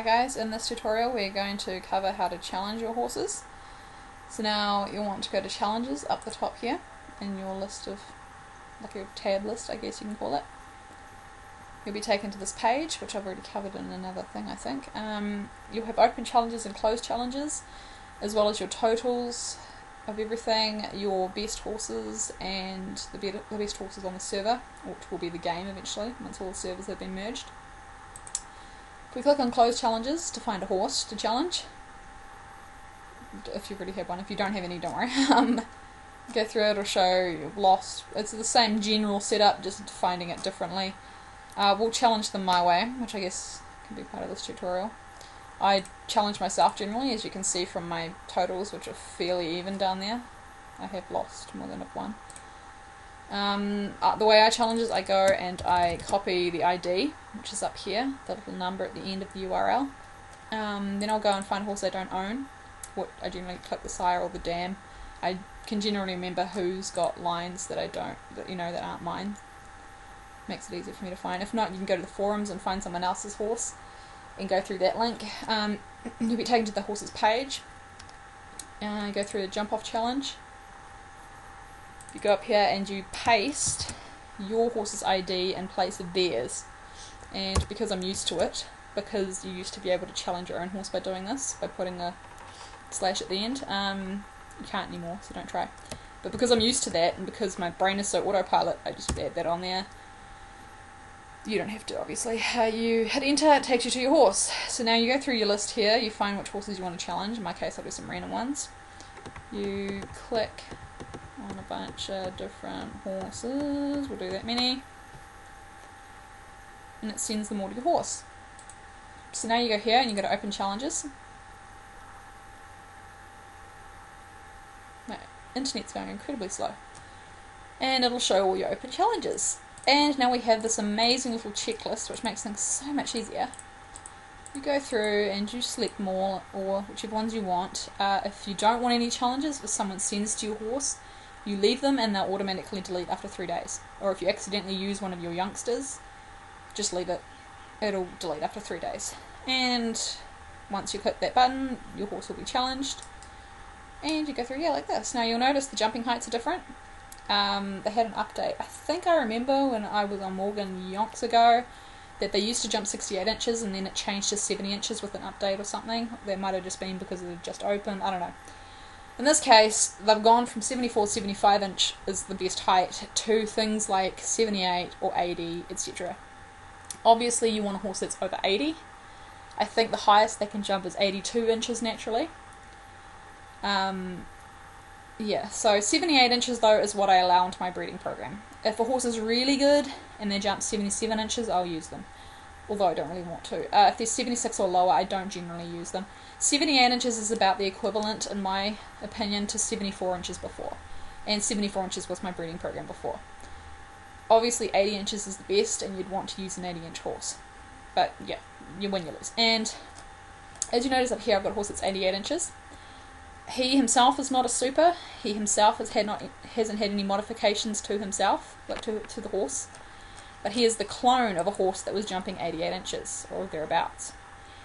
Hi guys, in this tutorial we're going to cover how to challenge your horses. So now you'll want to go to challenges up the top here in your list of, like your tab list I guess you can call it. You'll be taken to this page, which I've already covered in another thing I think. You'll have open challenges and closed challenges, as well as your totals of everything, your best horses and the best horses on the server, which will be the game eventually once all the servers have been merged. If we click on closed challenges to find a horse to challenge, if you've already had one, if you don't have any don't worry, go through it, it'll show you've lost. It's the same general setup, just finding it differently. We'll challenge them my way, which I guess can be part of this tutorial. I challenge myself generally, as you can see from my totals, which are fairly even down there. I have lost more than one. The way I challenge is I go and I copy the ID, which is up here, the little number at the end of the URL. Then I'll go and find a horse I don't own. I generally click the sire or the dam. I can generally remember who's got lines that I don't, that aren't mine. Makes it easier for me to find. If not, you can go to the forums and find someone else's horse and go through that link. You'll be taken to the horse's page. Go through the jump off challenge. You go up here and you paste your horse's ID in place of theirs. And because I'm used to it, because you used to be able to challenge your own horse by doing this, by putting a slash at the end, you can't anymore, so don't try. But because I'm used to that, and because my brain is so autopilot, I just add that on there. You don't have to, obviously. You hit enter, it takes you to your horse. So now you go through your list here, you find which horses you want to challenge. In my case, I'll do some random ones. You click on a bunch of different horses, we'll do that many, and it sends them all to your horse. So now you go here and you go to open challenges. My internet's going incredibly slow, and it'll show all your open challenges. And now we have this amazing little checklist which makes things so much easier. You go through and you select them all, or whichever ones you want. If you don't want any challenges, if someone sends to your horse, you leave them and they'll automatically delete after 3 days. Or if you accidentally use one of your youngsters, just leave it. It'll delete after 3 days. And once you click that button, your horse will be challenged. And you go through here like this. Now you'll notice the jumping heights are different. They had an update. I think I remember when I was on Morgan yonks ago that they used to jump 68 inches and then it changed to 70 inches with an update or something. That might have just been because it had just opened. I don't know. In this case, they've gone from 74 to 75 inch is the best height to things like 78 or 80, etc. Obviously, you want a horse that's over 80. I think the highest they can jump is 82 inches naturally. Yeah, so 78 inches though is what I allow into my breeding program. If a horse is really good and they jump 77 inches, I'll use them. Although I don't really want to. If they're 76 or lower, I don't generally use them. 78 inches is about the equivalent, in my opinion, to 74 inches before. And 74 inches was my breeding program before. Obviously 80 inches is the best, and you'd want to use an 80 inch horse. But yeah, you win, you lose. And as you notice up here, I've got a horse that's 88 inches. He himself is not a super. He himself hasn't had any modifications to himself, like to the horse. But he is the clone of a horse that was jumping 88 inches, or thereabouts.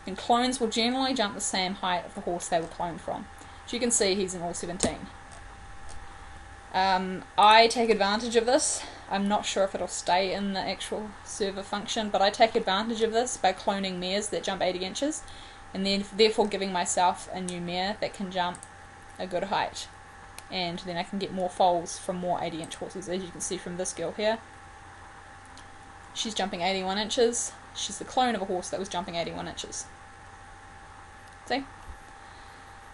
And clones will generally jump the same height of the horse they were cloned from. As you can see, he's in all 17. I take advantage of this. I'm not sure if it'll stay in the actual server function, but I take advantage of this by cloning mares that jump 80 inches, and then therefore giving myself a new mare that can jump a good height. And then I can get more foals from more 80 inch horses, as you can see from this girl here. She's jumping 81 inches. She's the clone of a horse that was jumping 81 inches. See?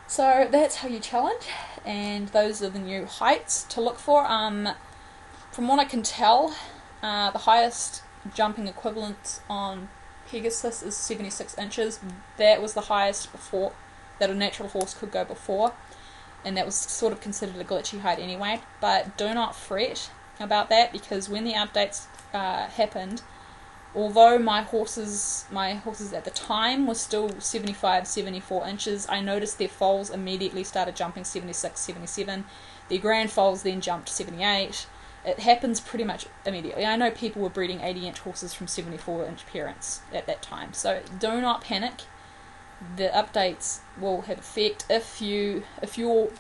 So that's how you challenge, and those are the new heights to look for. From what I can tell, the highest jumping equivalent on Pegasus is 76 inches. That was the highest before that a natural horse could go before, and that was sort of considered a glitchy height anyway. But do not fret about that, because when the updates happened, although my horses at the time were still 75, 74 inches, I noticed their foals immediately started jumping 76, 77. Their grand foals then jumped 78. It happens pretty much immediately. I know people were breeding 80-inch horses from 74-inch parents at that time, so do not panic. the updates will have effect if you've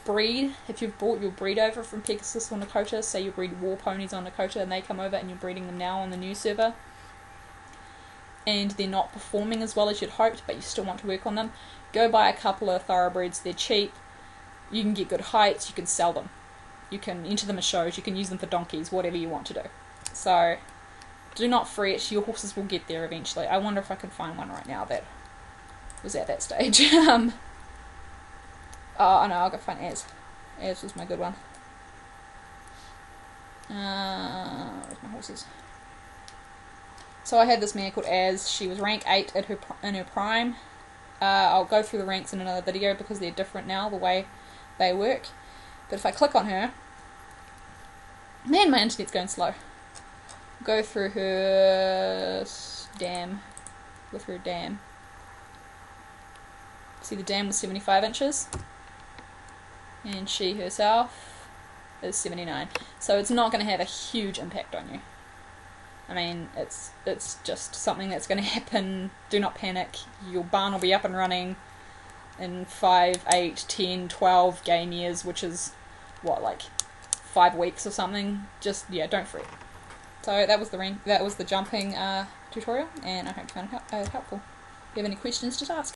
brought your breed over from Pegasus or Nokota, say you breed war ponies on Nokota and they come over and you're breeding them now on the new server, and they're not performing as well as you'd hoped, but you still want to work on them, go buy a couple of thoroughbreds. They're cheap, you can get good heights, you can sell them, you can enter them as shows, you can use them for donkeys, whatever you want to do. So do not fret, your horses will get there eventually. I wonder if I can find one right now that was at that stage. Oh no, I'll go find Az. Az was my good one. Where's my horses? So I had this mare called Az. She was rank 8 in her prime. I'll go through the ranks in another video because they're different now, the way they work. But if I click on her, man, my internet's going slow. Go through her dam, with her dam. See, the dam was 75 inches, and she herself is 79. So it's not going to have a huge impact on you. I mean, it's just something that's going to happen. Do not panic. Your barn will be up and running in 5, 8, 10, 12 game years, which is, what, like 5 weeks or something. Just, yeah, don't fret. So that was the jumping tutorial, and I hope you found it helpful. If you have any questions, just ask.